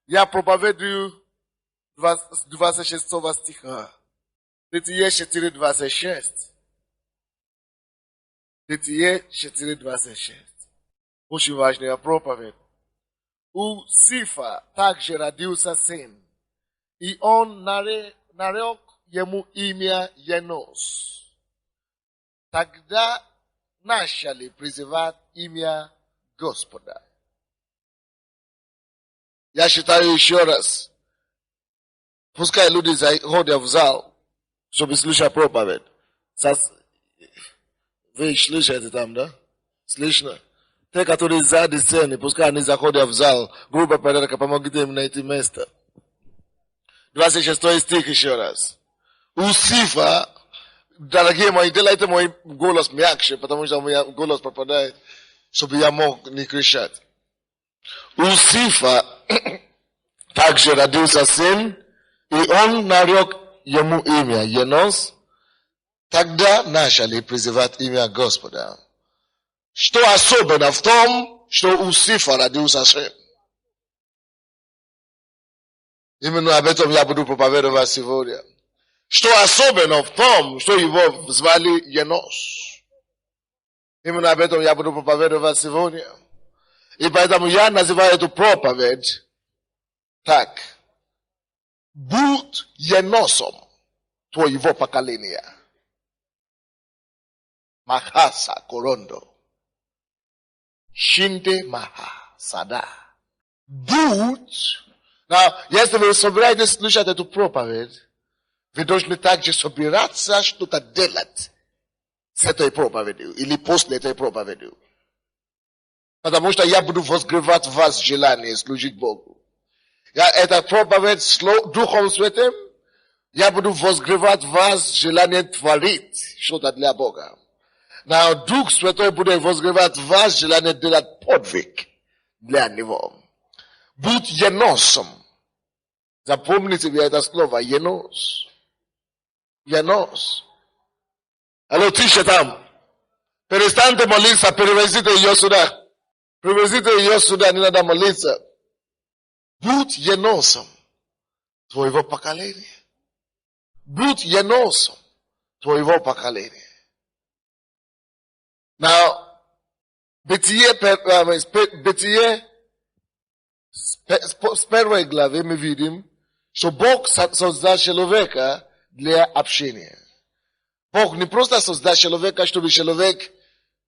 Я проповедую 26 стиха. Бытие 4:26. Бытие 4:26. Очень важная проповедь. У Сифа также родился сын, и он нарек ему имя Енос. Тогда начали призывать имя Господа. Я считаю еще раз. Пускай люди заходят в зал, чтобы слушать проповедь. Вы слышите там, да? Слышно? Те, которые сзади сцены, пускай они заходят в зал. Группа порядка, помогите им найти место. 26 стих еще раз. У Сифа, дорогие мои, делайте мой голос мягче, потому что у меня голос пропадает, чтобы я мог не кричать. У Сифа также родился сын, и он нарек ему имя Енос. Тогда начали призывать имя Господа. Что особенно в том, что у Сифа родился сын? Именно об этом я буду проповедовать сегодня. Что особенно в том, что его звали Енос? Именно об этом я буду проповедовать сегодня. И поэтому я называю эту проповедь так. Будь Еносом твоего поколения. Махаса Корондо. Шинте Маха Сада. Будь. Если вы собираетесь слушать эту проповедь, вы должны также собираться что-то делать с этой проповедью или после этой проповеди. Потому что я буду возгревать в вас желание служить Богу. Это проповедь с Духом Святым. Я буду возгревать в вас желание творить что-то для Бога. Дух Святой будет возгревать в вас желание делать подвиг для Него. Будь Еносом. Запомните себе это слово. Енос. Енос. Алло, тише там. Перестаньте молиться, перевезите ее сюда. Привезите ее сюда, не надо молиться. Будь Еносом твоего поколения. Будь Еносом твоего поколения. Бытие с первой главы мы видим, что Бог создал человека для общения. Бог не просто создал человека, чтобы человек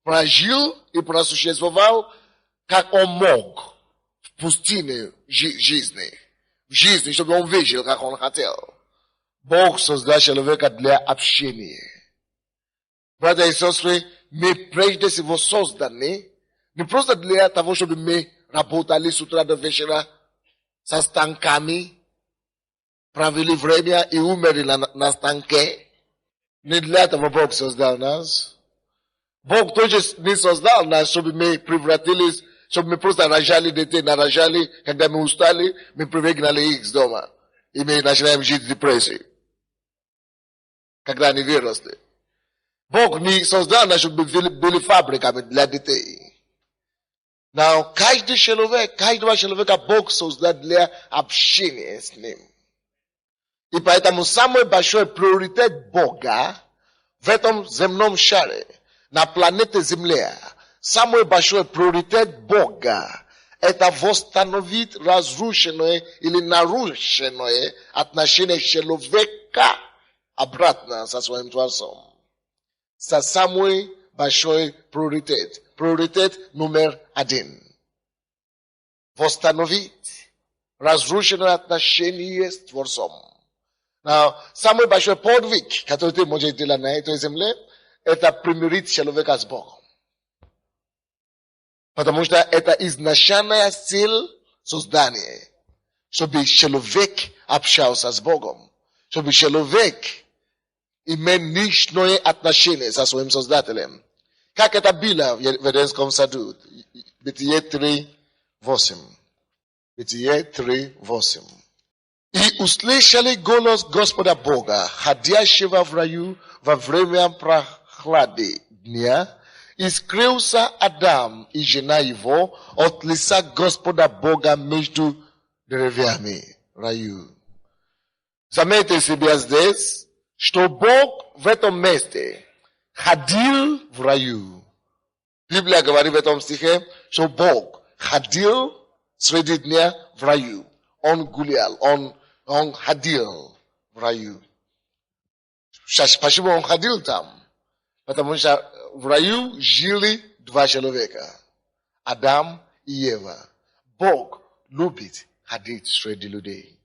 прожил и просуществовал, как он мог в пустыне жизни, чтобы он выжил, как он хотел. Бог создал человека для общения. Братья и сестры, мы прежде всего созданы не просто для того, чтобы мы работали с утра до вечера со станками, провели время и умерли на станке. Не для этого Бог создал нас. Бог тоже не создал нас, чтобы мы превратились, чтобы мы просто рожали детей, нарожали, когда мы устали, мы привыкли их с дома. И мы начинаем жить в депрессии. Когда они выросли. Бог не создал нас, чтобы были фабриками для детей. Каждого человека Бог создал для общения с ним. И поэтому самый большой приоритет Бога в этом земном шаре, на планете Земля, самый большой приоритет Бога – это восстановить разрушенное или нарушенное отношение человека обратно со своим Творцом. Это самый большой приоритет. Приоритет номер 1. Восстановить разрушенное отношение с Творцом. Самый большой подвиг, который ты можешь делать на этой земле, это примирить человека с Богом. Потому что это изначальная цель создания. Чтобы человек общался с Богом. Чтобы человек имел личное отношение со своим Создателем. Как это было в Эдемском саду? Бытие 3:8. Бытие 3:8. И услышали голос Господа Бога, ходящего в раю во время прохлады дня, и скрылся Адам и жена его от лица Господа Бога между деревьями в раю. Заметьте себе здесь, что Бог в этом месте ходил в раю. Библия говорит в этом стихе, что Бог ходил среди дня в раю. Он гулял, он ходил в раю. Почему он ходил там? Потому что в раю жили два человека. Адам и Ева. Бог любит ходить среди людей.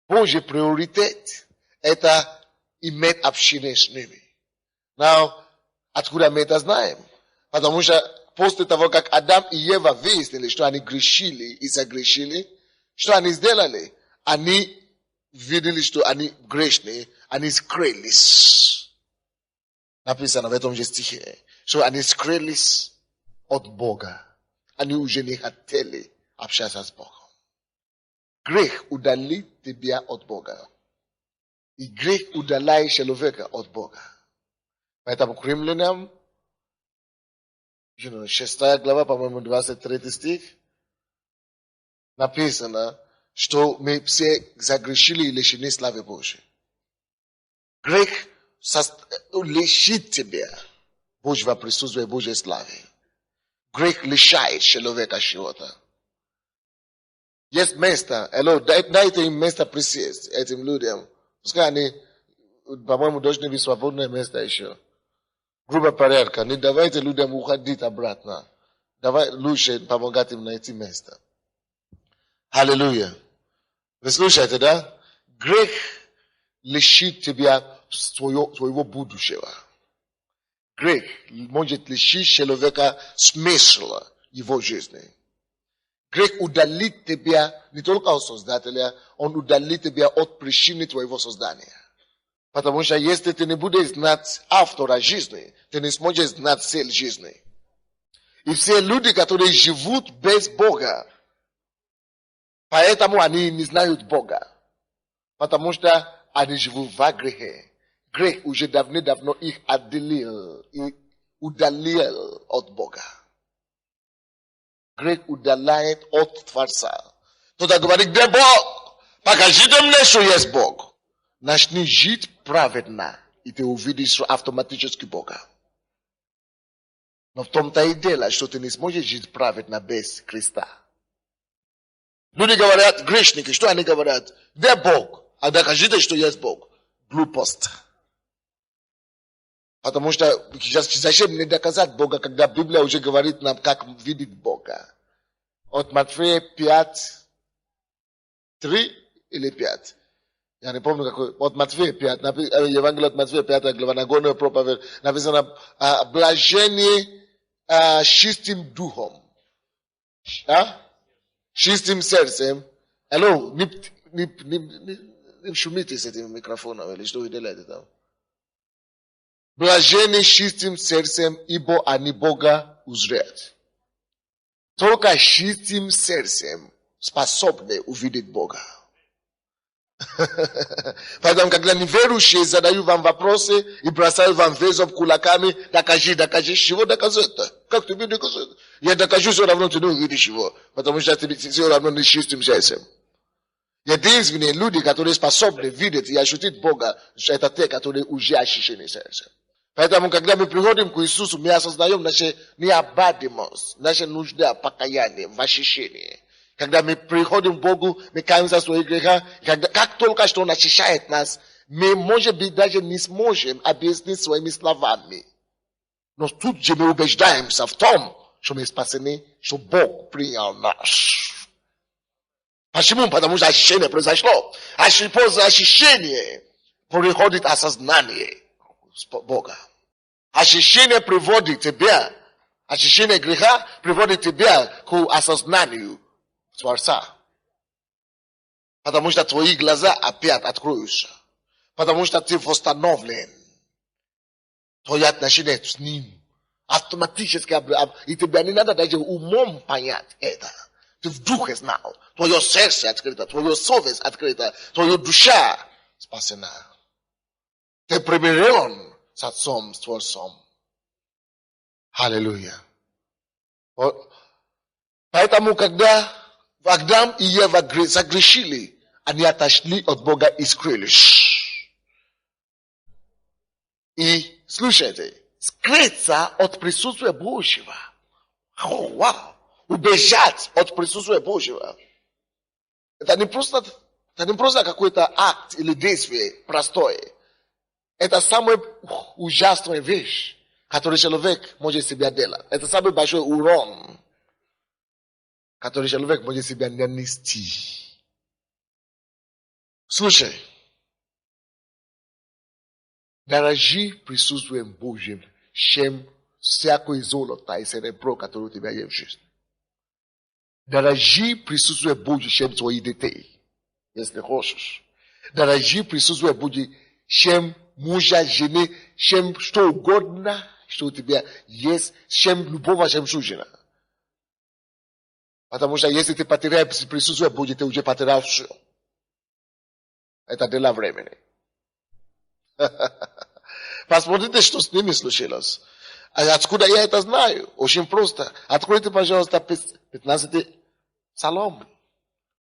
Божий приоритет – это иметь общение с ними. Now, откуда мы это знаем? Потому что после того, как Адам и Ева выяснили, что они грешили и согрешили, что они сделали? Они видели, что они грешные, они скрылись. Написано в этом же стихе, что они скрылись от Бога. Они уже не хотели общаться с Богом. Грех удалит тебя от Бога. И грех удаляет человека от Бога. Поэтому к Римлянам, 6 глава, по-моему, 23 стих, написано, что мы все загрешили и лишены славы Божьей. Грех лишит тебя Божьего присутствия, Божьей славы. Грех лишает человека чего-то. Есть место, дайте им место присесть этим людям. Пускай они, по-моему, должны быть свободное место еще. Грубо порядка. Не давайте людям уходить обратно. Давай лучше помогать им найти место. Аллилуйя. Вы слушаете, да? Грех лишит тебя своего будущего. Грех может лишить человека смысла его жизни. Грех удалит тебя не только от Создателя, он удалит тебя от причины твоего создания. Потому что если ты не будешь знать автора жизни, ты не сможешь знать цель жизни. И все люди, которые живут без Бога, поэтому они не знают Бога. Потому что они живут в грехе. Грех уже давно их отделил и удалил от Бога. Грех удаляет от Творца. Кто-то говорит, где Бог? Покажите мне, что есть Бог. Начни жить праведно, и ты увидишь автоматически Бога. Но в том-то и дело, что ты не сможешь жить праведно без Христа. Люди говорят, грешники, что они говорят? Где Бог? А докажите, что есть Бог. Глупость. Потому что зачем мне доказать Бога, когда Библия уже говорит нам, как видеть Бога? От Матфея 5, 3 или 5. Я не помню какой. От Матфея 5. Евангелие от Матфея 5 глава, Нагорная проповедь. Написано, блажение чистым духом. Чистым сердцем. Алло, не шумите с этим микрофоном, или что вы делаете там? Блаженны чистым сердцем, ибо они Бога узрят. Только чистым сердцем способны увидеть Бога. Поэтому, когда неверующие задают вам вопросы и бросают вам вызов кулаками, докажи, чего доказать-то? Как тебе доказать? Я докажу, все равно ты не увидишь его, потому что ты все равно не чистым сердцем. Единственные люди, которые способны видеть и ощутить Бога, это те, которые уже ощущены сердцем. Поэтому, когда мы приходим к Иисусу, мы осознаем нашу необходимость, нашу нужду покаяния в ощущении. Когда мы приходим к Богу, мы каемся в своих грехах, как только что Он очищает нас, мы, может быть, даже не сможем объяснить своими словами. Но тут же мы убеждаемся в том, что мы спасены, что Бог принял нас. Почему? Потому что очищение произошло. После очищения приходит осознание Бога. Очищение приводит тебя, очищение греха приводит тебя к осознанию Творца. Потому что твои глаза опять откроются. Потому что ты восстановлен. Твое отношение с Ним автоматически, и тебе не надо даже умом понять это. Ты в духе знал. Твое сердце открыто, твоя совесть открыта, твоя душа спасена. Ты примирен с Отцом, с Творцом. Аллилуйя. Поэтому, когда Wagdam i Ewa zagrzeszyli, a nie отошли od Boga i skryli. И слушайте, скрыться от присутствия Божьего. Вау! Убежать от присутствия Божьего. Это не просто какой-то акт или действие простое. Это самая ужасная вещь, которую человек может себе делать. Это самый большой урон, который человек может себе нанести. Слушай, дорожи присутствием Божьим, чем всякое золото и серебро, которое у тебя есть в жизни. Дорожи присутствием Божьим, чем твои детей, если хочешь. Дорожи присутствием Божьим, чем мужа, жены, чем что угодно, что у тебя есть, чем любого, чем сужена. Потому что если ты потеряешь присутствие Божьего, ты уже потерял все. Это дело времени. Посмотрите, что с ними случилось. А откуда я это знаю? Очень просто. Откройте, пожалуйста, 15 Псалом.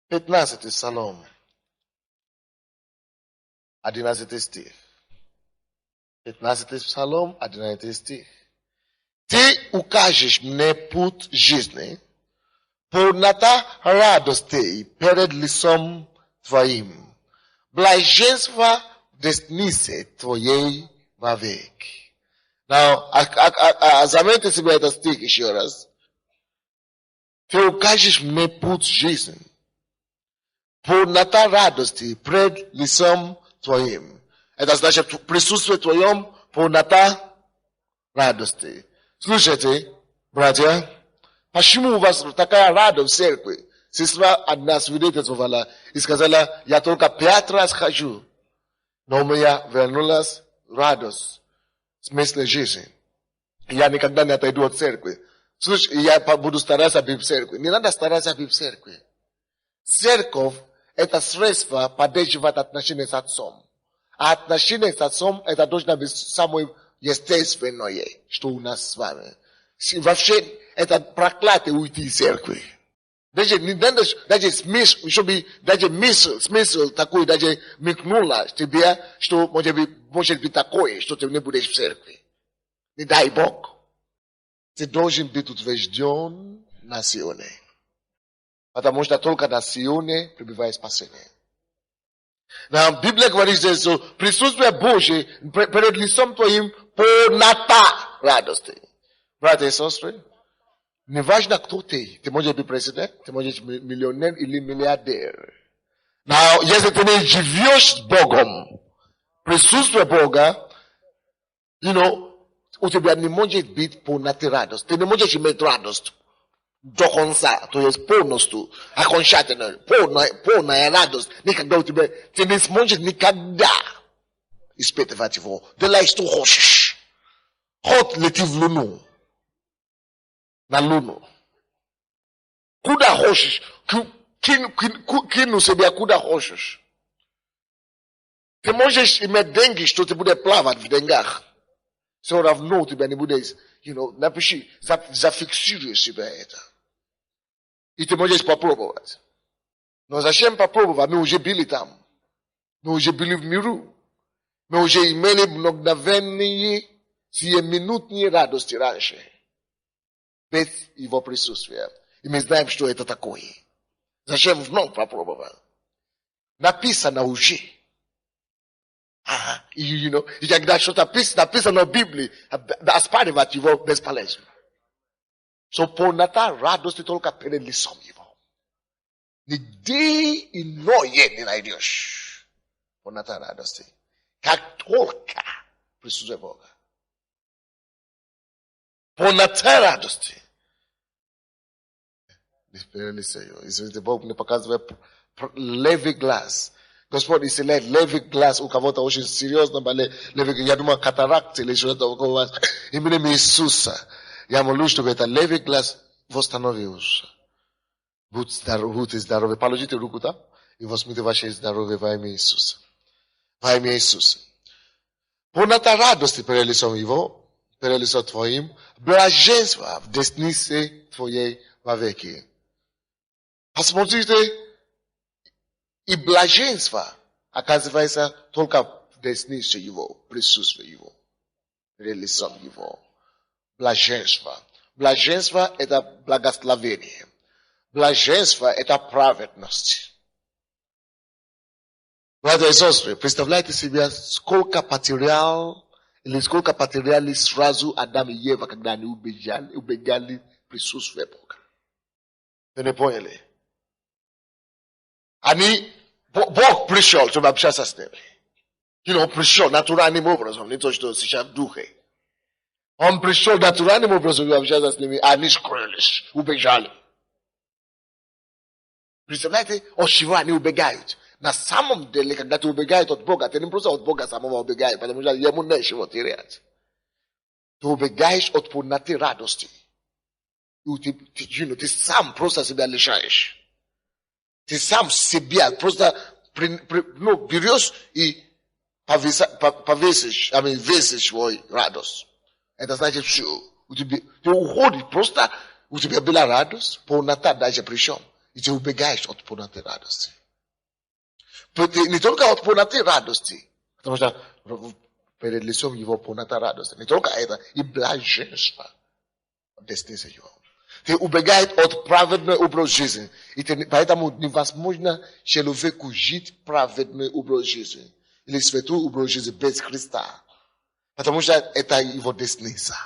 15 Псалом. 11 стих. 15 Псалом, 11 стих. Ты укажешь мне путь жизни, полнота радости перед лицом Твоим. Блаженство десницы Твоей вовеки. Now, заметьте себе этот стих еще раз. Ты укажешь мне путь жизни, полнота радости пред лицом Твоим. Это значит, в присутствии Твоем полнота радости. Слушайте, братья, почему у вас такая радость в церкви? Сестра одна свидетельствовала и сказала, я только 5 раз хожу, но у меня вернулась радость в смысле жизни. Я никогда не отойду от церкви. Слушай, я буду стараться быть в церкви. Не надо стараться быть в церкви. Церковь – это средство поддерживать отношения с Отцом. А отношения с Отцом – это должно быть самое естественное, что у нас с вами. Вообще, это проклятие уйти из церкви. Даже смысл такой, даже мелькнуло тебе, что может быть такое, что ты не будешь в церкви. Не дай Бог. Ты должен быть утвержден на Сионе. Потому что только на Сионе пребывает спасение. Но Библия говорит здесь, что присутствие Божье перед лицом Твоим полнота радости. Братья и сестры, неважно кто ты можешь быть президент, ты можешь быть миллионер или миллиардер. Но если ты не живешь с Богом, присутствие Бога, у тебя не может быть полноты радость. Ты не можешь иметь радость до конца, то есть полностью, окончательно, полная радость. Никогда у тебя, ты не сможешь никогда испытывать его. Делай, что хочешь. Хоть лети в Луну. На Луну. Куда хочешь. Кину себя куда хочешь. Ты можешь иметь деньги, что ты будешь плавать в деньгах. Все равно у тебя не будет, напиши, зафиксируй себя это. И ты можешь попробовать. Но зачем попробовать? Мы уже были там. Мы уже были в миру. Мы уже имели мгновенные, сиюминутные радости раньше. Без его присутствия. И мы знаем, что это такое. Зачем вновь попробовать? Написано уже. И когда что-то написано в Библии, оспаривать его бесполезно. So, полнота радости только перед лицом его. Нигде иное не найдешь. Полнота радости. Как только присутствие Бога. Полнота радости. Извините, Бог мне показывает левый глаз. Господь исцеляет левый глаз. У кого-то очень серьезно болит левый глаз. Я думаю, катаракт или что-то у вас. Именем Иисуса. Я молюсь, чтобы это левый глаз восстановился. Будьте здоровы. Положите руку там и возьмите ваше здоровье во имя Иисуса. Во имя Иисуса. Полнота радости перед лицом его, перед лицом Твоим, блаженство в деснице Твоей вовеки. Посмотрите, и блаженство оказывается только в деснице его, присутствие его, лицом его. Блаженство. Блаженство – это благословение. Блаженство – это праведность. Братья и сестры, представляете себе, сколько потеряли сразу Адам и Ева, когда они убегали присутствие Бога. Вы не поняли? Бог пришел, чтобы общаться с ними. Он пришел натуральным образом, не то, что сейчас в духе. Он пришел натуральным образом, чтобы общаться с ними, а они скрылись, убежали. Представляете, от чего они убегают? На самом деле, когда ты убегаешь от Бога, ты не просто от Бога самого убегаешь, потому что ему нечего терять. Ты убегаешь от полноты радости. Ты сам просто себя лишаешь. Ты сам себя просто берешь и весишь свой радость. Это значит все. Ты уходишь, просто у тебя была радость, полнота даже причем. И ты убегаешь от полноты радости. Не только от полноты радости, потому что перед лицом его полнота радости. Не только это, и блаженство в деснице его. Ты убегаешь от праведного образа жизни. И поэтому невозможно человеку жить праведный образ жизни. Или святой образ жизни без Христа. Потому что это его десница.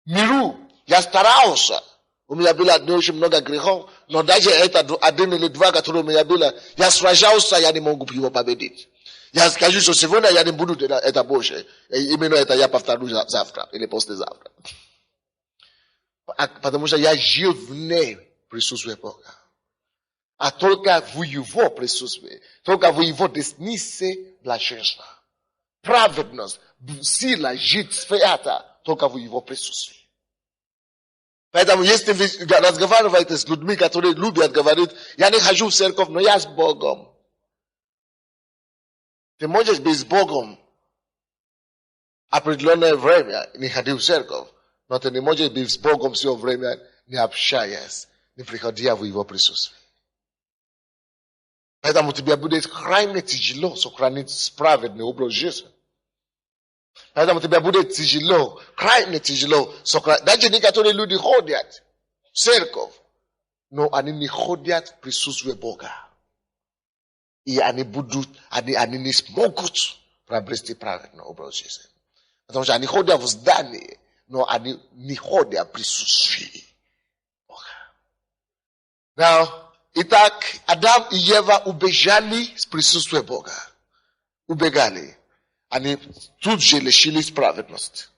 Миру, я старался. У меня было очень много грехов, но даже это 1 или 2, которые у меня было, я сражался, я не могу его победить. Я скажу, что сегодня я не буду это больше. Именно это я повторю завтра или послезавтра. Потому что я жил вне присутствия Бога. А только в его присутствии, только в его деснице блаженство. Праведность, сила жить свято, только в его присутствии. Поэтому, если вы разговариваете с людьми, которые любят говорить, я не хожу в церковь, но я с Богом. Ты можешь быть с Богом определенное время, не ходить в церковь, но ты не можешь быть с Богом все время, не общаясь, не приходя в его присутствие. Поэтому тебе будет крайне тяжело сохранить праведный образ жизни. Поэтому тебе будет тяжело, крайне тяжело сохранить. Даже некоторые люди ходят в церковь, но они не ходят в присутствие Бога. И они не смогут приобрести праведный образ жизни. Потому что они ходят в здании, но они не ходят в присутствии Бога. Итак, Адам и Ева убежали с присутствия Бога. Убегали. Они тут же лишились праведности.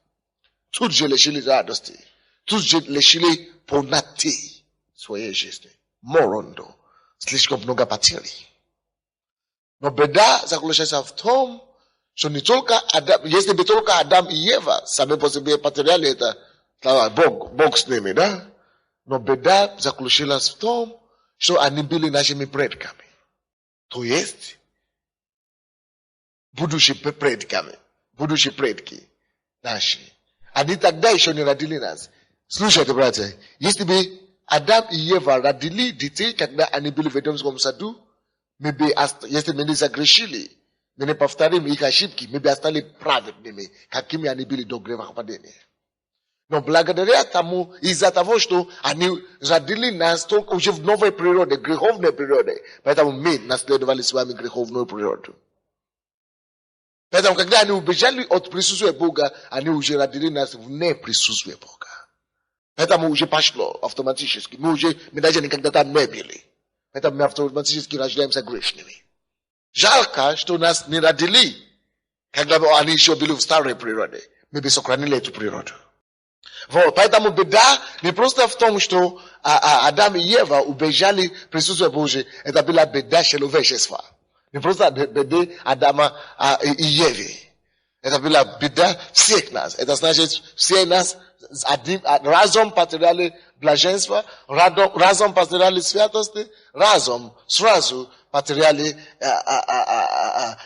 Тут же лишились радости. Тут же лишились полноты своей жизни. Морондо. Слишком много потерь. Но беда заключается в том, что не только Адам, если бы только Адам и Ева сами по себе потеряли это, Бог с ними, да? Но беда заключалась в том, что они были нашими предками. То есть, будущие предки наши. Они тогда еще не родили нас. Слушайте, братья, если бы Адам и Ева родили детей, когда они были в Эдемском саду, если мы не загрешили, мы не повторим их ошибки, мы бы стали праведными, какими они были до грехопадения. Но благодаря тому, из-за того, что они родили нас только уже в новой природе, греховной природе, поэтому мы наследовали с вами греховную природу. Поэтому, когда они убежали от присутствия Бога, они уже родили нас вне присутствия Бога. Поэтому уже пошло автоматически. Мы даже никогда там не были. Поэтому мы автоматически рождаемся грешными. Жалко, что нас не родили, когда они еще были в старой природе. Мы бы сохранили эту природу. Вот, поэтому беда не просто в том, что Адам и Ева убежали присутствия Божьего. Это была беда человечества. Не просто беда Адама и Евы. Это была беда всех нас. Это значит, все нас разом потеряли блаженство, разом потеряли святости, разом сразу потеряли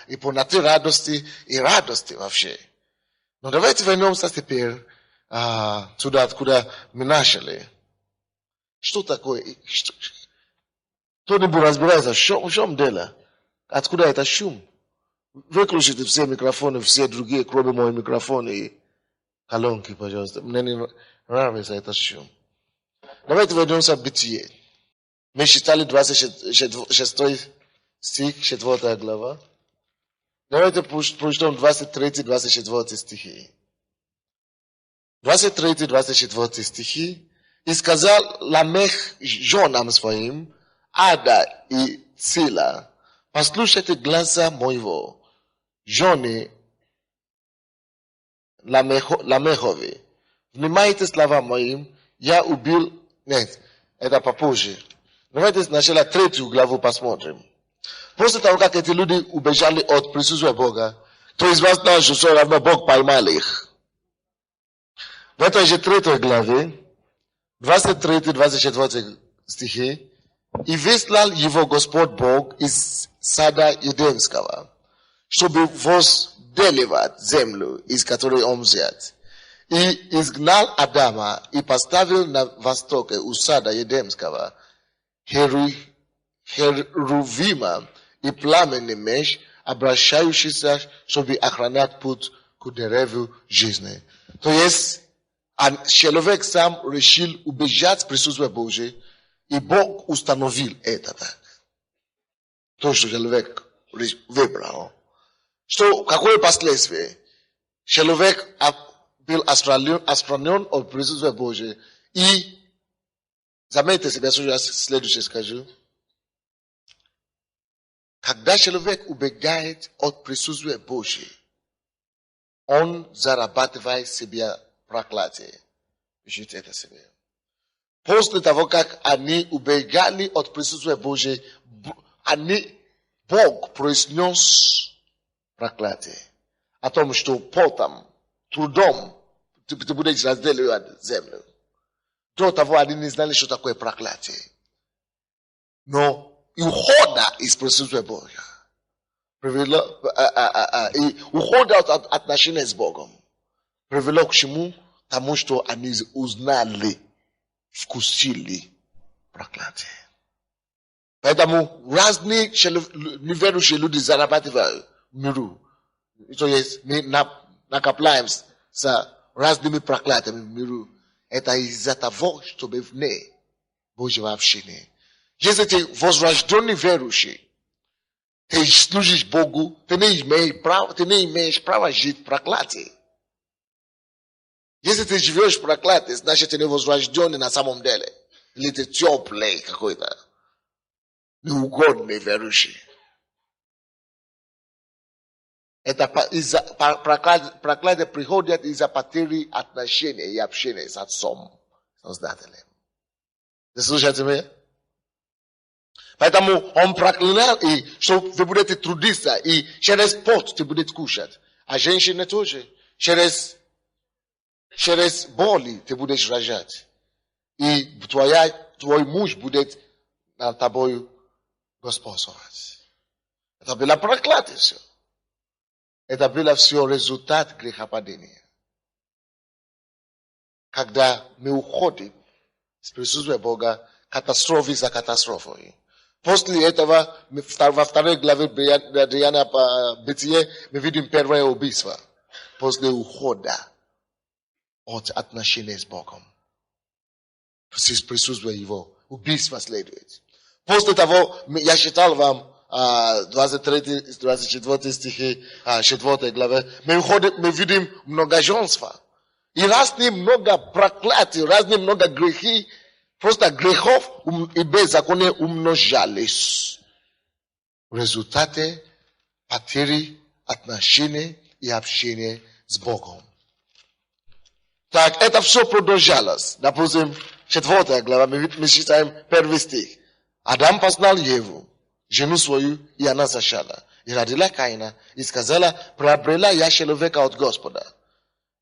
и полноты радости и радости вообще. Но давайте вернемся теперь туда, откуда мы начали. Что такое? Кто-нибудь разбирается, в чем дело? Откуда это шум? Выключите все микрофоны, все другие, кроме моего микрофона и колонки, пожалуйста. Мне не нравится этот шум. Давайте вернемся в Бытие. Мы читали 26 стих, 4 глава. Давайте прочтем 23-24 стихи. 23-24 стихи. И сказал Ламех женам своим, Ада и Цила, послушайте глаза моего, жены Ламехови. Внимайте слова моим, я убил... Нет, это попозже. Давайте сначала 3 главу посмотрим. После того, как эти люди убежали от присутствия Бога, кто из вас знает, что все равно Бог поймал их? В этой же 3 главе, 23-24 стихи, и выслал его Господь Бог из сада Едемского, чтобы возделывать землю, из которой он взят. И изгнал Адама и поставил на востоке у сада Едемского Херувима и пламенный меч, обращающийся, чтобы охранять путь к дереву жизни. То есть, человек сам решил убежать в присутствие Божие, и Бог установил это так. То, что человек выбрал. Что, какое последствие? Человек был отстранен от присутствия Божия. И, заметьте себе, что я следующее скажу. Когда человек убегает от присутствия Божия, он зарабатывает себе проклятие. Пишите это себе. После того, как они убегали от присутствия Божия, Бог произнес проклятие. О том, что потом, трудом, ты будешь разделивать землю. До того они не знали, что такое проклятие. Но и ухода из присутствия Бога, и ухода от отношения с Богом, привело к чему? Тому, что они узнали, вкусили проклятие. Поэтому разные неверующие люди зарабатывают в миру. То есть мы накопляемся с разными проклятиями в миру. Это из-за того, чтобы вне Божьего общения. Если ты возрожденный верующий, ты служишь Богу, ты не имеешь права жить в проклятии. Если ты живешь в проклятии, значит ты не возрожденный на самом деле. Или ты теплый какой-то. Неугодный верующий. Это из-за проклятие приходит из-за потери отношений и общения с Отцом, Создателем. Вы слушаете меня? Поэтому он проклинал, и что вы будете трудиться, и через пот ты будешь кушать. А женщины тоже. Через боли ты будешь рожать. И твой муж будет над тобой господствовать. Это было проклятие все. Это было все результат грехопадения. Когда мы уходим с присутствия Бога, катастрофы за катастрофой. После этого, во 2 главе Бытие, мы видим первое убийство. После ухода от отношения с Богом. С присутствия Его. Убийство следует. После того, я читал вам 23-24 стихи 4 главы. Мы видим многоженство. И разные много проклятий, разные много грехи. Просто грехов и беззакония умножались. В результате потери отношений и общения с Богом. Так, это все продолжалось. Допустим, 4 глава, мы читаем 1 стих. Адам познал Еву, жену свою, и она зачала. И родила Каина, и сказала, приобрела я человека от Господа.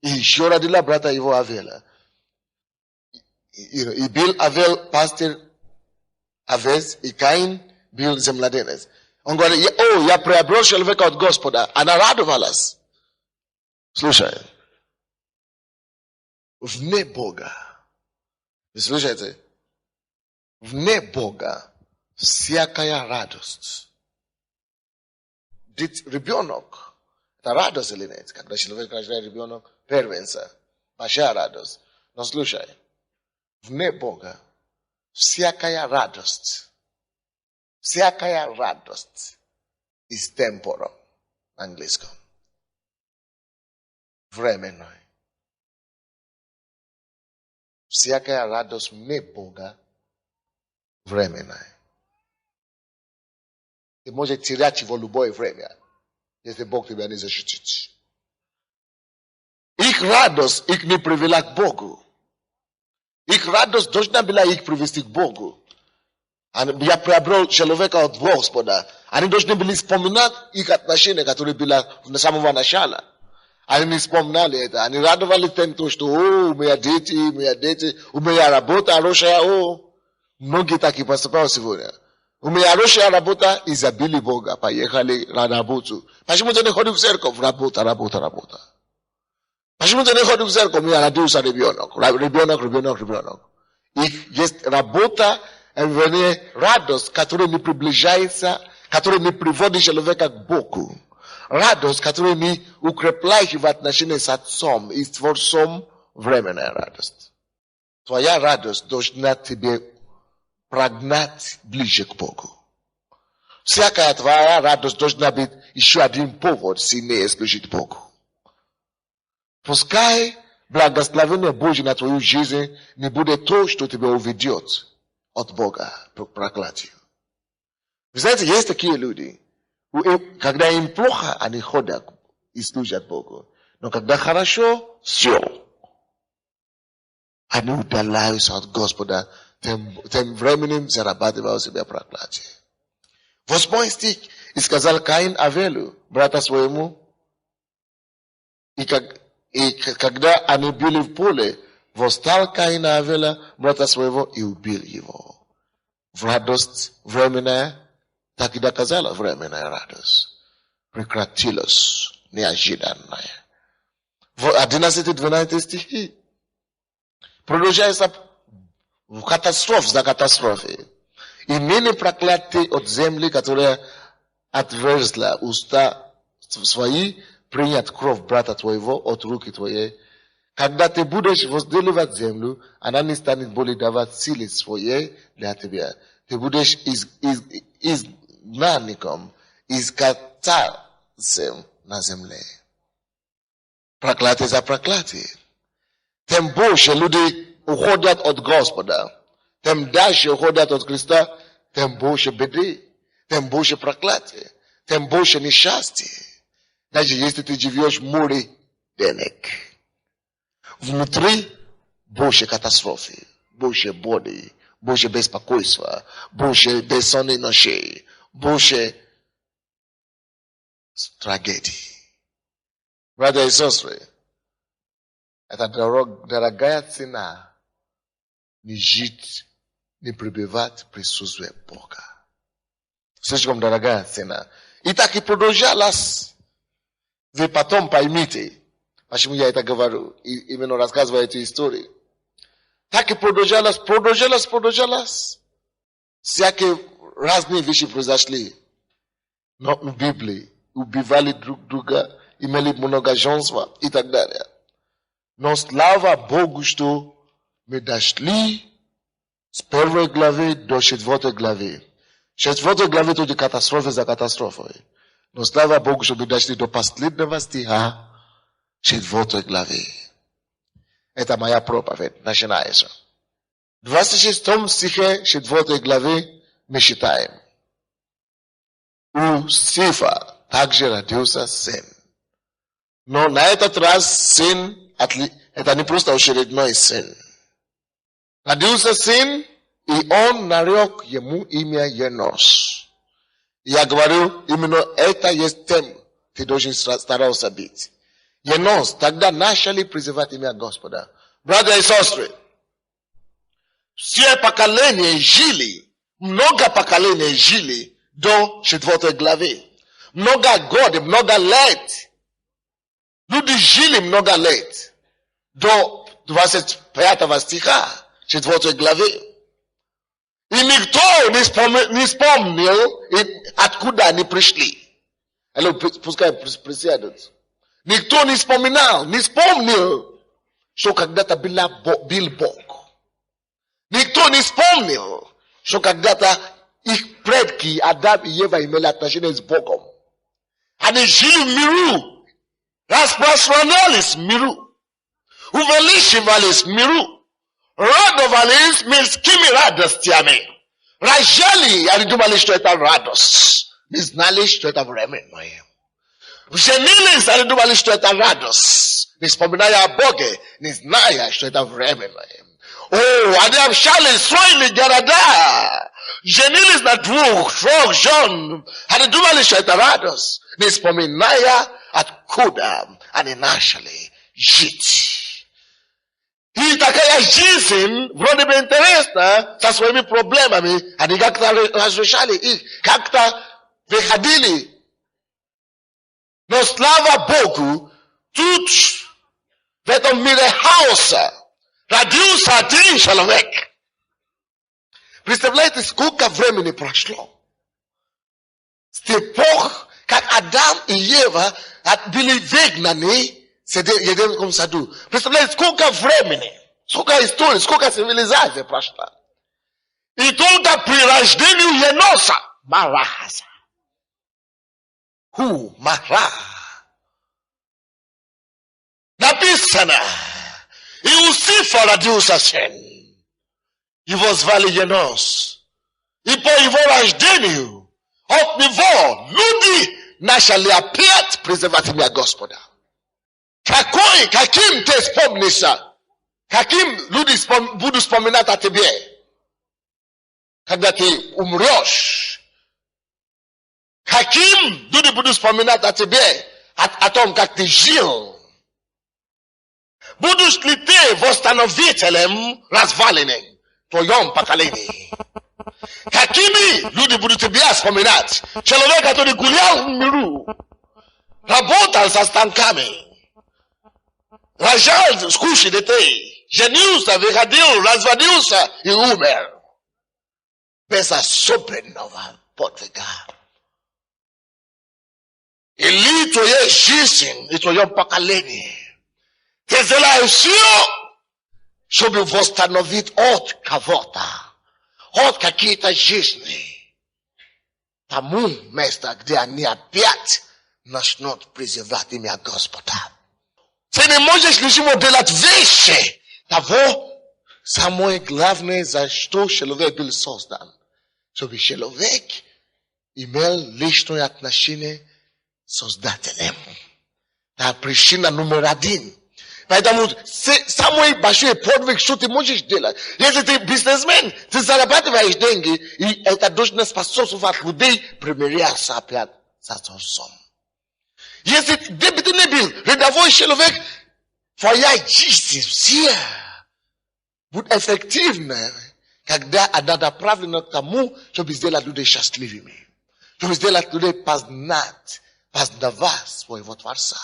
И еще родила брата его Авеля. И был Авел пастырь овец, и Каин был земледелец. Он говорит, я приобрел человека от Господа. Она радовалась. Слушай. Вне Бога. Вы слушаете? Вне Бога всякая радость. Ребенок – это радость или нет? Когда человек рождает ребенок, первенца, большая радость. Но слушай, вне Бога всякая радость is temporal на английском. Временной. Всякая радость вне Бога временная. Ты можешь терять его любое время, если Бог тебя не защитит. Их радость их не привела к Богу. Их радость должна была их привести к Богу. Я приобрел человека от Господа. Они должны были вспоминать их отношения, которые были с самого начала. Они не вспоминали это. Они радовались тем, что у меня дети, у меня работа хорошая, многие так и поступают сегодня. У меня хорошая работа, и забили Бога, поехали на работу. Почему ты не ходишь в церковь? Работа. Почему ты не ходишь в церковь? У меня родился ребенок. Их есть работа, радость, которая не приближается, которая не приводит человека к Богу. Радость, которая не укрепляет его отношения с Отцом и с Творцом, временная радость. Твоя радость должна тебе прогнать ближе к Богу. Всякая твоя радость должна быть еще один повод сильнее служить Богу. Пускай благословение Божье на твою жизнь не будет то, что тебя уведет от Бога к проклятию. Вы знаете, есть такие люди, когда им плохо, они ходят и служат Богу. Но когда хорошо, все. Они удаляются от Господа, тем временем зарабатывают себе проклятие. 8 стих, и сказал Каин Авелю, брата своему, и когда они были в поле, восстал Каин Авеля, брата своего, и убил его. В радость временная, так и доказала временная радость. Прекратилась неожиданная. В 11-12 стихи продолжается катастроф за катастрофой. И ныне проклятый от земли, которая отверзла уста свои, принять кровь брата твоего от руки твоей. Когда ты будешь возделывать землю, она не станет более давать силы своей для тебя. Ты будешь изгнанником, искатцем на земле. Проклятие за проклятие. Тем больше люди уходят от Господа, тем дальше уходят от Христа, тем больше беды, тем больше проклятия, тем больше несчастья. Даже если ты живешь в море денег, внутри больше катастрофы, больше боли, больше беспокойства, больше бессонной ночей, больше трагедий. Братья и сестры, это дорогая цена не жить, не пребывать в присутствии Бога. Слишком дорогая цена. И так и продолжалось. Вы потом поймите, почему я это говорю, именно рассказывая эту историю. Так и продолжалось. Всякие разные вещи произошли. Но в Библии убивали друг друга, имели много женства и так далее. Но слава Богу, что мы дошли с 1 главы до 4 главы. 4 главы это катастрофа за катастрофой. Но слава Богу, что мы дошли до последнего стиха 4 главы. Это моя проповедь начинается. В 26 стихе 4 главы мы читаем. У Сифа также родился сын. Но на этот раз сын, это не просто очередной сын. Родился сын, и он нарек ему имя Енос. Я говорю, именно это есть тем, ты должен стараться быть. Енос, тогда начали призывать имя Господа. Братья и сестры, все поколения жили, много поколений жили до 4 главы. Много год, много лет. Люди жили много лет до 25 стиха 4 главы. И никто не вспомнил, откуда они пришли. Пускай присядут. Никто не вспоминал, не вспомнил, что когда-то был Бог. Никто не вспомнил, что когда-то их предки Адам и Ева имели отношения с Богом. Они жили в миру, распространялись в миру, увеличивались в миру, радовались мирскими радостями. Рожали, они думали, что это радость. Не знали, что это временное. Женились, они думали, что это радость. Не вспоминая о Боге, не зная, что это временное. Они общались, строили города. Женились на 2-3 жен. Они думали, что это радость. Не вспоминая, откуда они начали жить. И такая жизнь вроде бы интересна, со своими проблемами. Они как-то разрешали их, как-то выходили. Но слава Богу, тут в этом мире хаоса родился один человек. Представляете, сколько времени прошло? С тех пор, как Адам и Ева были выгнаны в Едемском саду. Представляете, сколько времени, сколько историй, сколько цивилизаций прошло. И только при рождении Еноса, Марахаса. Мара. Написано, Иосифа родился сын. Его звали Енос. И по его рождению от него люди начали опять призывать имя Господа. Каким ты вспомнишься? Каким люди будут вспоминать о тебе? Когда ты умрешь? Каким люди будут вспоминать о тебе? О том, как ты жил? Будешь ли ты восстановителем развалины в твоем поколении? Какими люди будут тебя вспоминать? Человек, который гулял в миру, работал со станками, рожал с кучей детей, женился, выходил, разводился и умер. Без особенного подвига. Или твоя жизнь и твое поколение. Ты сделаешь все, чтобы восстановить от кого-то, от какие-то жизни, тому месту, где они опять начнут призывать имя Господа. Ты не можешь ничего делать вещи того, самое главное, за что человек был создан. Чтобы человек имел личное отношение с Создателем. Это причина номер 1. Поэтому самый большой подвиг, что ты можешь делать. Если ты бизнесмен, ты зарабатываешь деньги, и это должно способствовать людей примиряться опять с Творцом. Если где бы ты ни был, рядовой человек, твоя жизнь все будет эффективна, когда она направлена к тому, чтобы сделать людей счастливыми. Чтобы сделать людей познавать своего Творца.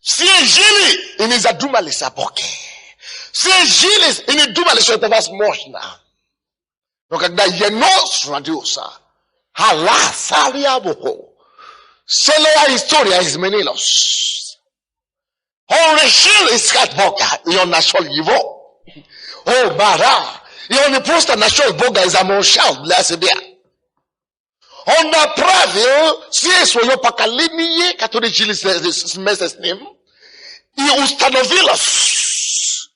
Все жили и не задумались о Боге. Все жили и не думали, что это возможно. Но когда Енос родился, целая история изменилась. Он решил искать Бога, и он нашел его. Мара. И он не просто нашел Бога и замолчал для себя. Он направил все свое поколение, которые жили вместе с ним, и установилось,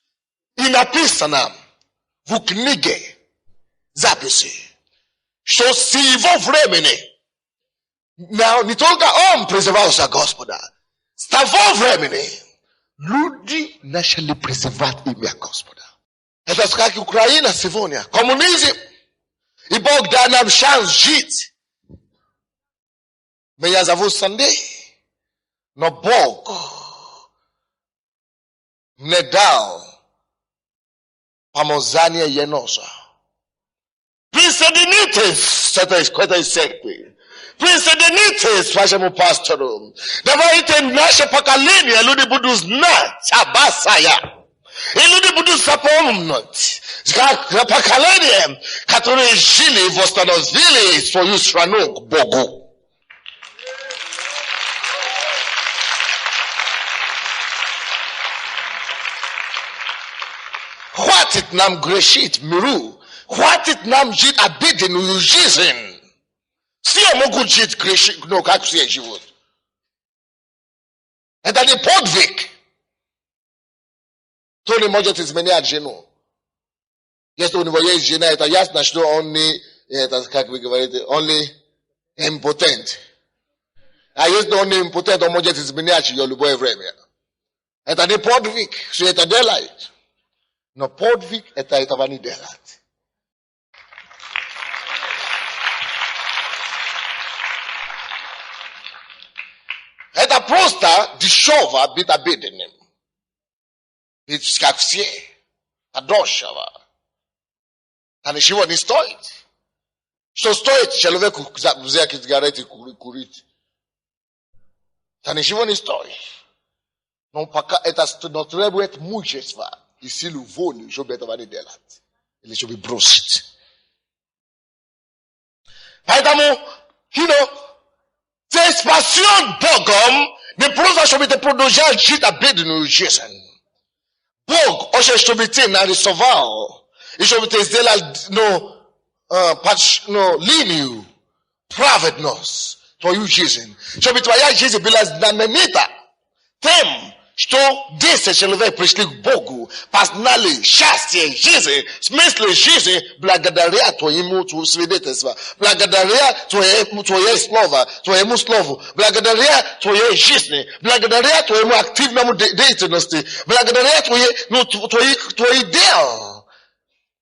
и написано в книге записи, что с его времени, не только он призывался Господа, с того времени люди начали призывать имя Господа. Это как Украина сегодня, коммунизм, и Бог дал нам шанс жить. Меня зовут Сандей, но Бог мне дал помазание Еноса. Присоединитесь к этой секте. Присоединитесь к вашему пастору. Давайте наше поколение люди будут знать Абасая. I ludzie budu zapomnieć. Zapakalenie, które żyli w ostanowili swoją страну к Богу. Хватит нам грешить в миру. Хватит нам жить обыденную жизнь. Все могут жить грешить, но как все живут. Это не подвиг. Кто не может изменять жену? Если у него есть жена, это ясно, что он не, это, как вы говорите, он не импотент. А если он не импотент, он может изменять ее в любое время. Это не подвиг, все это делает. Но подвиг это этого не делает. Это просто дешево быть обиденным. Ведь как все. А дешево. А ничего не стоит. Что стоит человеку взять сигареты и курить? Это ничего не стоит. Но пока это требует мужества и силу воли, чтобы этого не делать. Или чтобы бросить. Поэтому, ты спасен Богом не просто, чтобы ты продолжал жить обыденную жизнь. Бог хочет, чтобы ты нарисовал, и чтобы ты сделал линию, праведность, твою жизнь. Чтобы твоя жизнь была знаменита тем, что 10 человек пришли к Богу, познали счастье жизни, смысл жизни, благодаря твоему свидетельству, благодаря твоему слову, благодаря твоей жизни, благодаря твоему активному деятельности, благодаря твоих дел,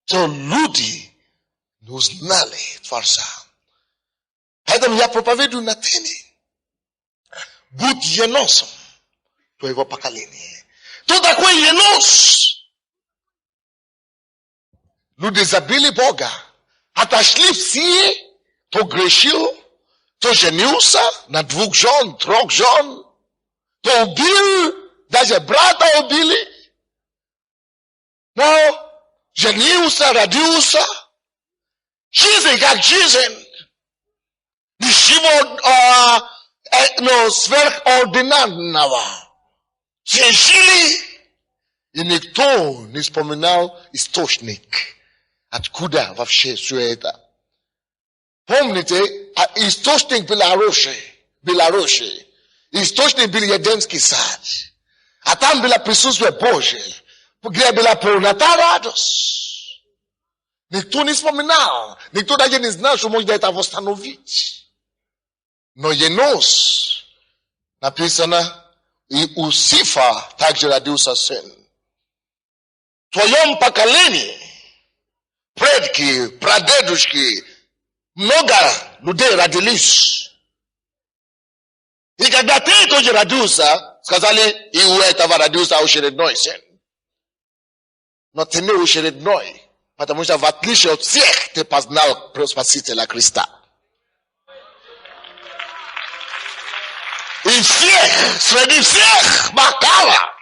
то люди узнали Творца. Поэтому я проповедую на теме. Будь еносом твоего поколения. Кто такой енос? Люди забыли Бога. Отошли все, кто грешил, кто женился на 2 жен, 3 жен, кто убил, даже брата убили. Но женился, родился. Жизнь как жизнь. Ничего сверхординарного. Все жили, и никто не вспоминал источник. Откуда вообще все это? Помните, источник Беларуси. Источник был Едемский сад. А там было присутствие Божие, где была полнота радость. Никто не вспоминал. Никто даже не знал, что можно это восстановить. Но Енос, написано, и у Сифа также родился сын. В твоем поколении, предки, прадедушки, много людей родились. И когда ты тоже родился, сказали, и у этого родился очередной сын. Но ты не очередной, потому что в отличие от всех, ты познал Спасителя Христа. И всех, среди всех, Макава.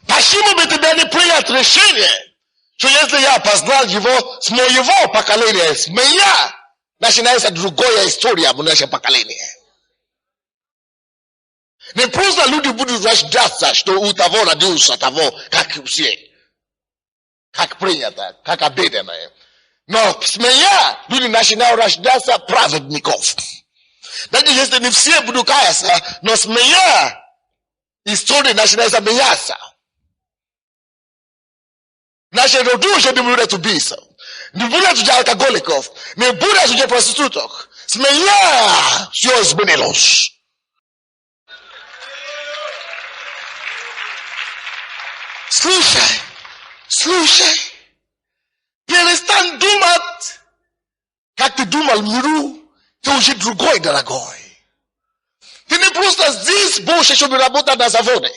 Почему бы тебе не принять решение, что если я познал его с моего поколения, с меня, начинается другая история в нашем поколении. Не просто люди будут рождаться, что у того родился того, как все. Как принято, как обеденное. Но с меня люди начинают рождаться праведников. Даже если не все будут каяться, но с меня история начинается меняться. Наши роды уже не будут убийцев, не будут уже алкоголиков, не будут уже проституток. С меня все изменилось. Слушай, перестань думать, как ты думал в миру. Ты уже другой, дорогой. Ты не просто здесь больше, чтобы работать на заводе.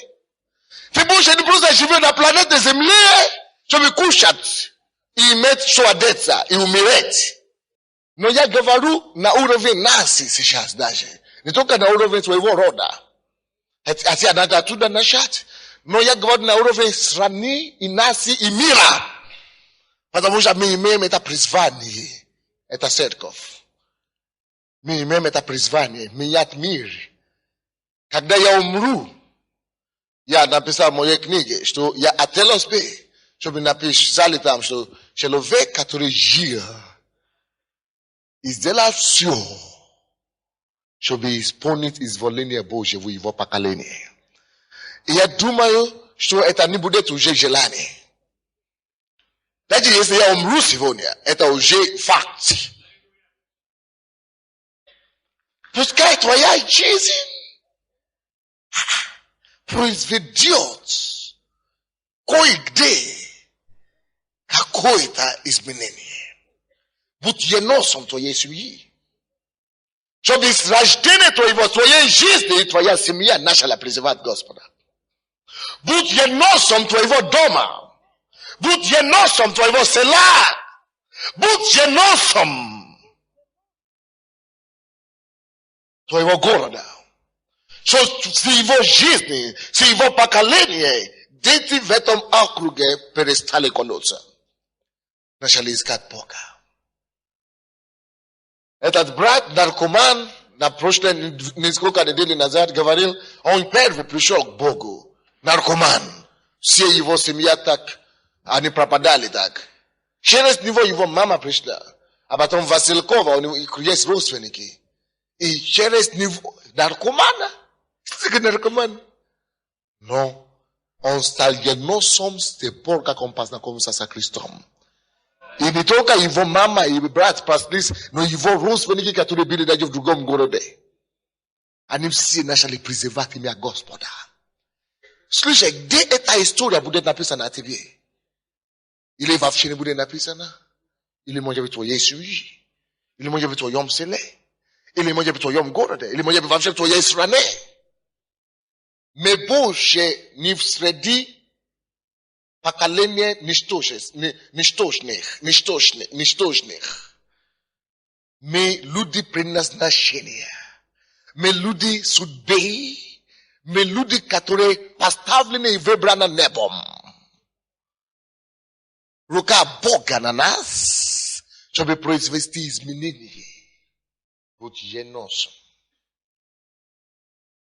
Ты больше не просто живешь на планете Земле, чтобы кушать и иметь что одеться и умереть. Но я говорю на уровне нации сейчас даже. Не только на уровне своего рода. Хотя надо оттуда начать. Но я говорю на уровне страны и нации и мира. Потому что мы имеем это призвание. Это церковь. Мы имеем это призвание. Менять мир. Когда я умру, я написал в моей книге, что я ателос бы, чтобы написали там, что человек, который жил, и сделал все, чтобы исполнить изволение Божье в его поколении. И я думаю, что это не будет уже желание. Даже если я умру сегодня, это уже факт. Пускай твоя жизнь произведет кое-где какое-то изменение. Будь еносом твоей семьи. Чтобы с рождения твоей жизни твоя семья начала призывать Господа. Будь еносом твоего дома. Будь еносом твоего села. Будь еносом твоего города. Что с его жизни, с его поколения, дети в этом округе перестали колоться. Начали искать Бога. Этот брат, наркоман, на прошлой несколько недель назад говорил, он первый пришел к Богу. Наркоман. Все его семья так, они пропадали так. Через него его мама пришла. А потом Василькова, у него есть родственники. И через него наркомана. Наркоман. Но он стал еносом с тех пор, как он познакомился со Христом. И не только его мама и брат паслись, но его родственники, которые были даже в другом городе. Они все начали призывать имя Господа. Слушай, где эта история будет написана на тебе? Или вообще не будет написана? Или может быть в твоей семье? Или может быть в твоем селе? Или может быть в твоем городе? Или может быть вообще в твоей стране? Mais Боже не в среди поколения ничтожных. Мы люди предназначения. Мы люди судьбы. Мы люди, которые поставлены и выбраны небом. Рука Бога на нас, чтобы произвести изменения. Будь еносом.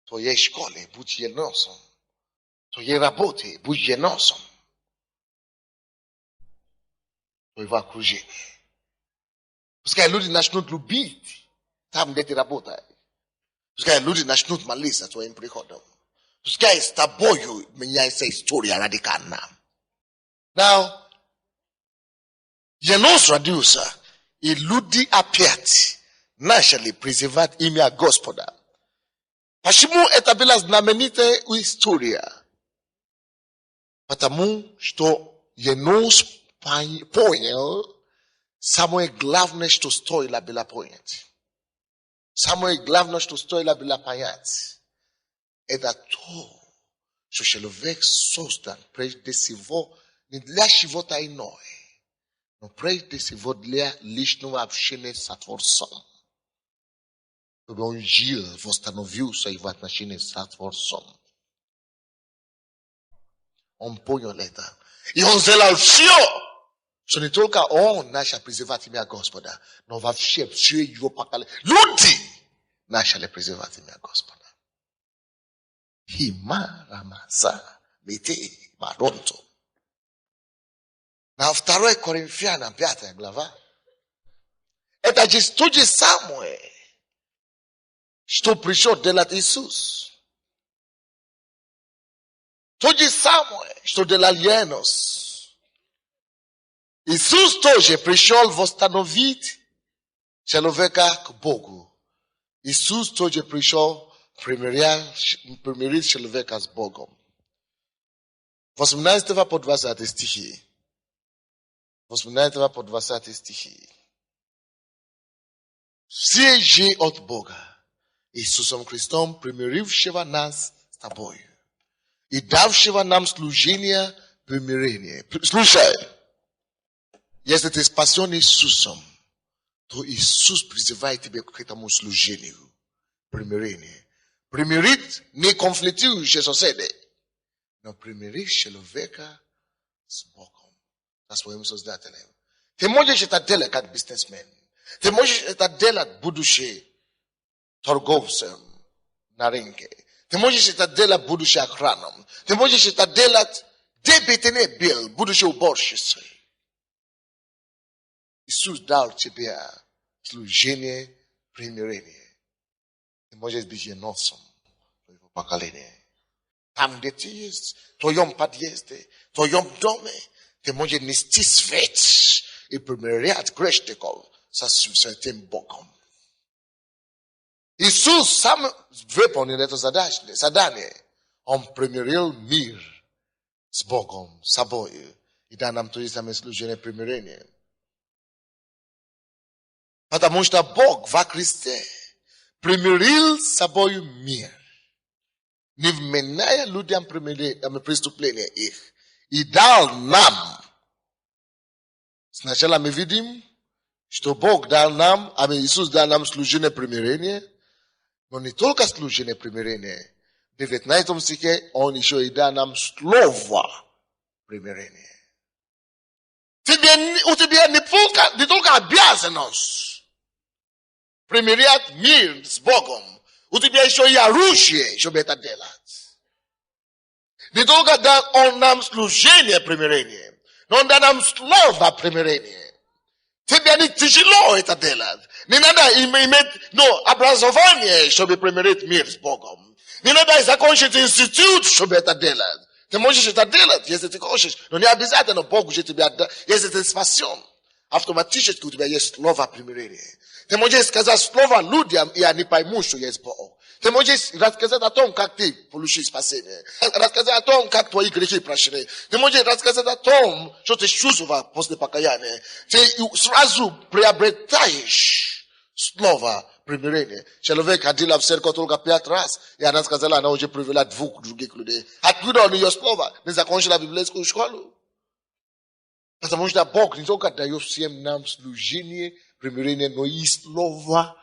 В твоей школе будь еносом. В твоей работе будь еносом. В твоего окружения. Пускай люди начнут любить там, где ты работаешь. Пускай люди начнут молиться твоим приходом. Пускай с тобою меняется история радикально. Now, енос родился, и люди опять начали призывать имя Господа. Почему это была знаменитая история? Потому что енос понял, самое главное, что стоило было понять. Самое главное, что стоило было понять, это то, что человек создан прежде всего не для чего-то иного, но прежде всего для личного общения с Творцом. Чтобы он жил, восстановился в отношении с Творцом. Он понял это. И он сделал все, что не только он начал призывать имя Господа, но вообще все его поколение. Люди начали призывать имя Господа. Химарамаса мите маронто. На 2 Коринфянам 5 глава. Это же то же самое, что пришел делать Иисус. То же самое, что делал Енос. Иисус тоже пришел восстановить человека к Богу. Иисус тоже пришел примирить человека с Богом. 18 по 20 стихи. 18 по 20 стихи. Все же от Бога, Иисусом Христом, примирившего нас с тобою и давшего нам служение примирения. Слушай, если ты спасен Иисусом, то Иисус призывает тебя к этому служению примирения. Примирить неконфликтующие соседи. na primerish человека с Богом. That's what Иисус дает нам. Ты можешь это делать как бизнесмен. Ты можешь это делать, будучи торговцем на рынке. Ты можешь это делать, будучи охраном. Ты можешь это делать, где бы ты ни был, будучи уборщицей. Иисус дал тебе служение примирения. Ты можешь быть еносом твоего поколения. Там, где ты есть, в твоем подъезде, в твоем доме, ты можешь нести свет и примирять грешников со святым Богом. Иисус сам выполнил это задание. Он примирил мир с Богом, с собой. И дал нам то же самое служение примирения. Потому что Бог во Христе примирил с собой мир, не вменяя людям преступления их, и дал нам. Сначала мы видим, что Бог дал нам, Иисус дал нам служение примирения, но не только служение примирения. В 19 стихе Он еще и дал нам слово примирения. У тебя не только обязанность примирять мир с Богом, у тебя еще и оружие, чтобы это делать. Не только дал Он нам служение примирения, но Он дал нам слово примирения. Тебе не тяжело это делать. Не надо иметь образование, чтобы примирить мир с Богом. Не надо закончить институт, чтобы это делать. Ты можешь это делать, если ты хочешь, но не обязательно Бог уже тебя отдаст. Если ты спасен, автоматически у тебя есть слово примирения. Ты можешь сказать слово людям, и они поймут, что есть Бог. Ты можешь рассказать о том, как ты получил спасение. Рассказать о том, как твои грехи прощены. Ты можешь рассказать о том, что ты чувствовал после покаяния. Ты сразу приобретаешь слово примирения. Человек ходил в церковь только 5 раз, и она сказала, она уже привела 2 других людей. Откуда он ее слово? Не закончила библейскую школу. Потому что Бог не только дает всем нам служение примирения, но и слово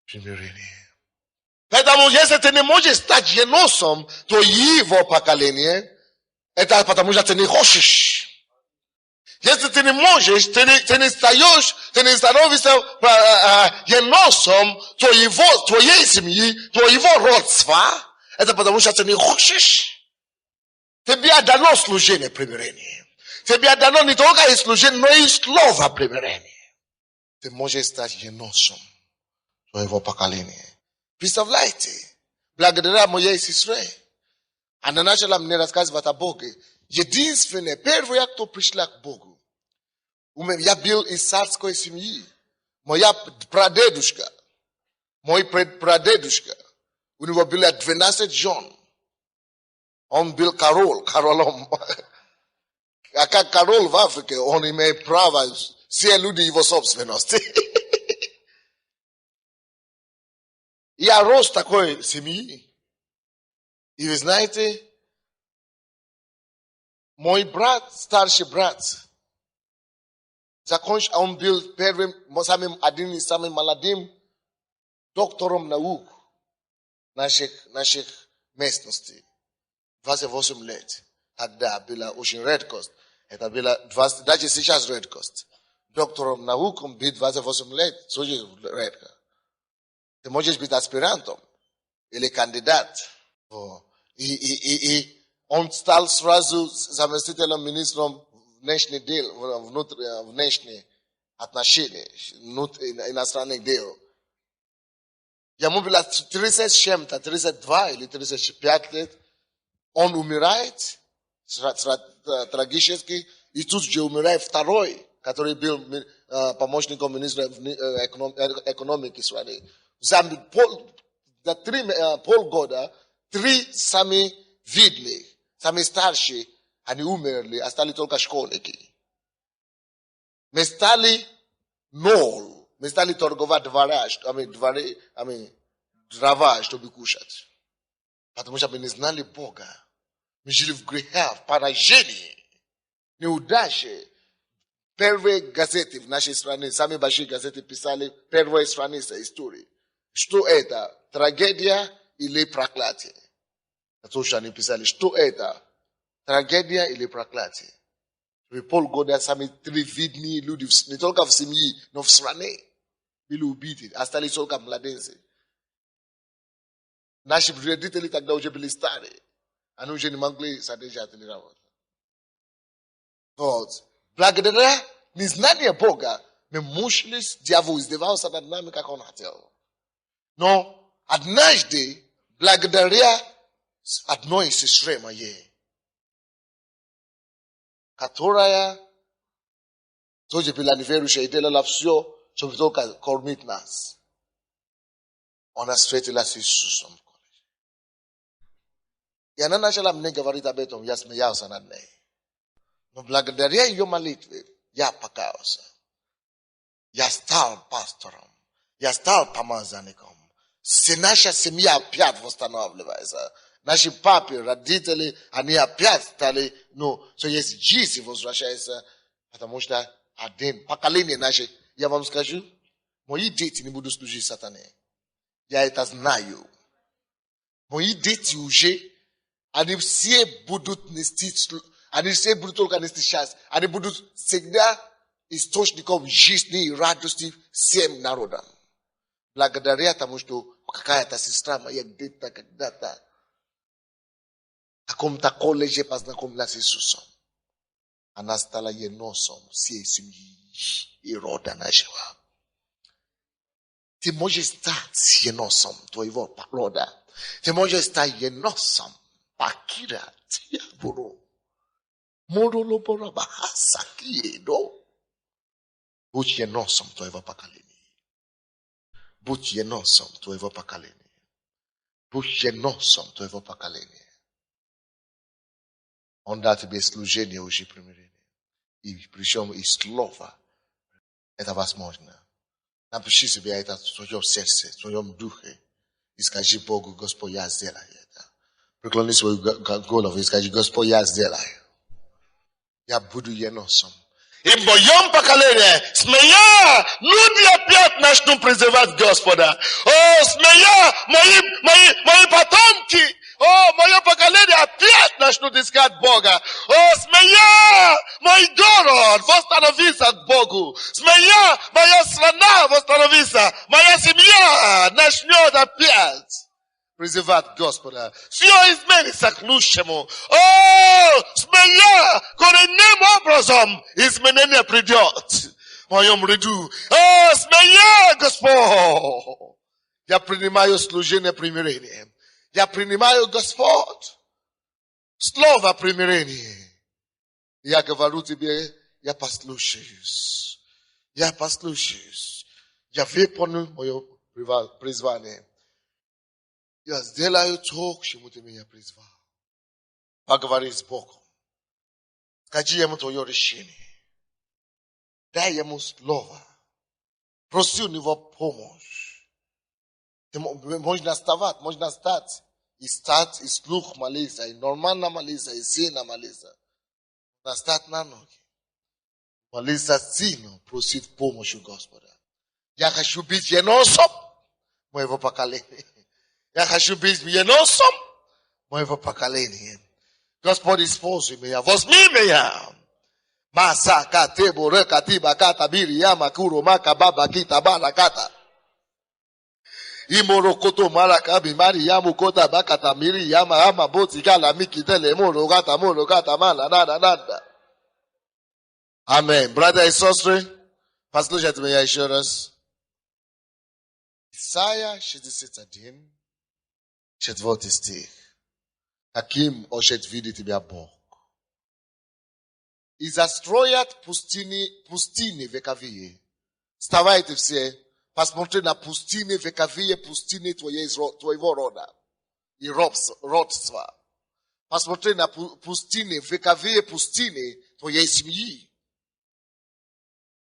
примирения. Поэтому, если ты не можешь стать еносом, то его поколение, это потому что ты не хочешь. Если ты не можешь, ты не встаешь, ты не становишься еносом твоей семьи, твоего родства, это потому что ты не хочешь. Тебе дано служение примирения. Тебе дано не только и служение, но и слово примирения. Ты можешь стать еносом твоего поколения. Представляете, благодаря моей сестре, она начала мне рассказывать о Боге. Единственное, первый, кто пришла к Богу. Я был из царской семьи. Моя прадедушка, мой прадедушка, у него было 12 жен. Он был королем. А как король в Африке, он имеет право все люди его собственности. Я рос в такой семьи. И вы знаете, мой брат, старший брат, он был первым, один из самых молодым доктором наук наших местностей. 28 лет. Тогда была очень редкость. Это было даже сейчас редкость. Доктором наук быть 28 лет, тоже редко. Ты можешь быть аспирантом или кандидат. И он стал сразу заместителем министром внешних дел, внешних отношений, иностранных дел. Ему было 30 с чем-то, 32 или 35 лет. Он умирает трагически, и тут же умирает второй, который был помощником министра экономики страны. За полгода 3 самые видные, самые старшие, они умерли, остались только школьники. Мы стали мы стали торговать дрова, чтобы кушать. Потому что мы не знали Бога. Мы жили в грехах, в поражении, неудаче. Первые газеты в нашей стране, самые большие газеты писали первые страницы истории. Что это? Трагедия или проклятие? Это то, что они писали. Что это? Tragedia ili проклятие. Пол года сами 3 видные люди, не только в семье, но в стране, были убиты. Остались только младенцы. Наши родители тогда уже были старые. Они уже не могли содержать или работать. Вот. Благодаря незнанию Бога мы мучились, дьявол издевался над нами, как он хотел. Но однажды, благодаря одной сестре моей, которая тоже была неверующая и делала все, чтобы только кормить нас, она встретилась с Иисусом. И она начала мне говорить об этом, я смеялся над ней. Но благодаря ее молитве я покаялся. Я стал пастором. Я стал помазанником. Наша семья опять восстанавливается. Наши папы, родители, они опять стали, что есть жизнь возвращается. Потому что один поколение наше, я вам скажу, мои дети не будут служить сатане. Я это знаю. Мои дети уже, они все будут нести, они все будут только нести счастье. Они будут всегда источником жизни и радости всем народам. Благодаря тому, что какая-то сестра моя где-то когда-то в каком-то колледже познакомилась с Иисусом. Она стала еносом всей семьи и рода нашего. Ты можешь стать еносом твоего рода. Ты можешь стать еносом Пакира Тиабуру. Моролобора Бахасакиедо. Будь еносом твоего поколения. Будь еносом твоего поколения. Будь еносом твоего поколения. Он дал тебе служение уже примирения. И причем и слово. Это возможно. Напиши себе это в своем сердце, в своем духе. И скажи Богу: Господь, я сделаю это. Преклони свою голову и скажи: Господь, я сделаю. Я буду еносом. И в моем поколении смея люди опять начнут призывать Господа. О, смея мои потомки, мое поколение опять начнут искать Бога. О, смея мой город восстановится к Богу. Смея моя страна восстановится. Моя семья начнет опять призывать Господа. Все изменится к лучшему. Смея коренным образом изменение придет в моем ряду. Смея, Господь. Я принимаю служение примирения. Я принимаю, Господь, слово примирения. Я говорю тебе, я послушаюсь. Я послушаюсь. Я выполню мое призвание. Я сделаю то, к чему ты меня призвал. Поговори с Богом. Скажи ему твое решение. Дай ему слово. Проси у него помощь. Можно стать, и слух молиться, и нормально молиться, и сильно молиться. Можно стать на ноги. Молиться сильно, просить помощи у Господа. Я хочу быть еносом моего поколения. Я хочу быть еносом моего поколения. Господь, используй меня, возьми меня. Масака тебу река тиба ката бири яма куру мака баба кита бараката. Imorokoto marakabi mari yamu kota bakata miri yama ama boti kala miki tele morogata mala nada. Amen. Brother and sister, послушайте меня еще раз. Исайя 61, 4 стих. Каким хочет видеть тебя Бог? И застроят пустыни вековые. Вставайте все. Посмотри на пустыни вековые, пустыни твоего рода и родства. Посмотри на пустыни, вековые пустыни твоей семьи.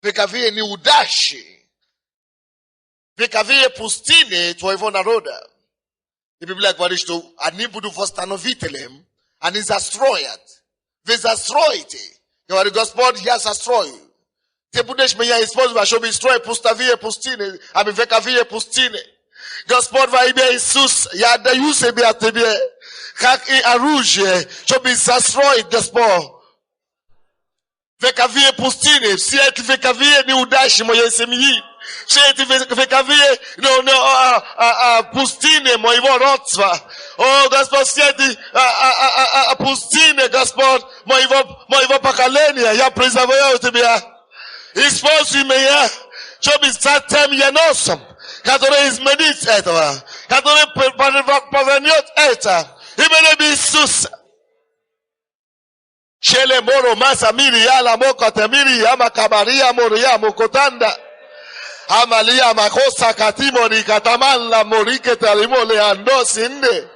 Вековые неудачи. Вековые пустыни твоего народа. И Библия говорит, что они будут восстановителем, они застроят. Вы застроите. Говорит, Господь, я застрою. Ты будешь меня использовать, чтобы строить пустовые пустыни, а вековые пустыни. Gospod, во имя Иисуса, я отдаю себя Тебе, как и оружие, чтобы застроить, Господь, вековые пустыни, все эти вековые неудачи моей семьи, все эти вековые пустыни моего родства. О, Господь, все эти пустыни, Господь, моего поколения, я призываю Тебя, используй меня, чтобы стать тем еносом, который изменит этого, который повернет это, именем Иисуса. Shele moro masamiri yala moko temiri yama kabaria moria mokotanda. Amalia makosa katimori katamala morike talimole ando sinde.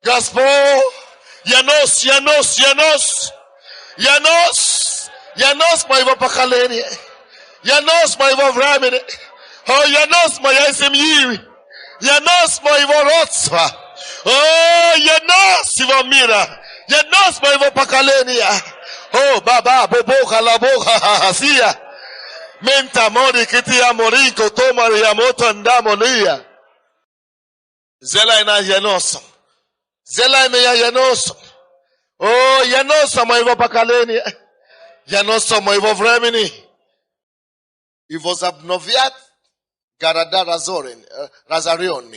Gospel, Yanos, maivo pakaleni. Yanos maivo vramene. Oh, Yanos maivo Yanos maivo rotsva. Oh, Yanos ivo mira. Yanos maivo pakalenia. Oh, baba, bobo, kalaboha, hasia. Menta mori kiti amori kotoma yamoto ndamonia. Zela ina Yanos. Zela ina Yanos. Oh, Yanos maivo pakalenia. Yanos maivo vremini. I was obnowiat garada razarioni.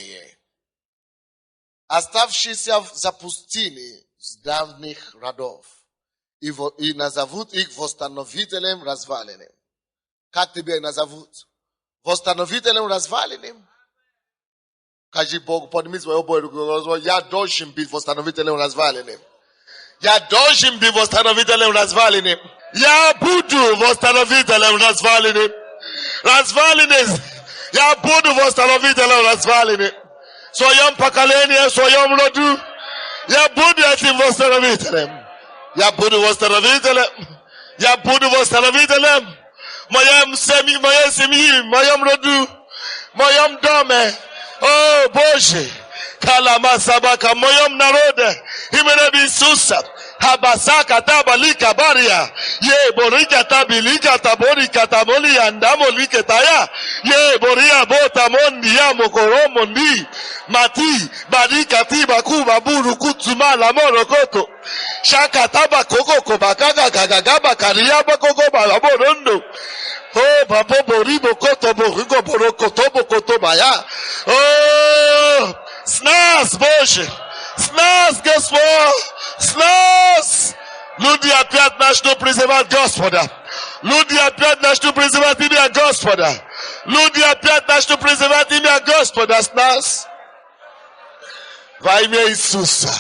A stawszy się za pustyni z dawnych radów i nazawód ich wostanowitelem rozwalonym. Jak Тебе назовут? Wostanowitelem rozwalonym? Кажи Бог, подними своего Бога, я должен быть wostanowitelem rozwalonym. Я должен быть wostanowitelem rozwalonym. Я буду wostanowitelem rozwalonym. Развалины. Я буду восстановителем развалины. В своем поколении, в своем роду. Я буду этим восстановителем. Я буду восстановителем. Я буду восстановителем. В моей семье, в моем роду, в моем доме. О, Боже. Калама собака, в моем народе. Именем Иисуса. Habasaka tabalika baria ye borika tabilika taborika tamoli andamolike taya ye boria bota mondi ya mokoromo ndi mati barika tiba kuba buru kutsuma la morokoto shaka taba koko kobakaga gagagaba kariaba koko balaborondo oh papo boribo koto boriko borokoto bokoto baya oh snas Boże snas Gospod Slas! Люди опять начнут призывать Господа. Люди опять начнут призывать имя Господа. Люди опять начнут призывать имя Господа с нас. Во имя Иисуса.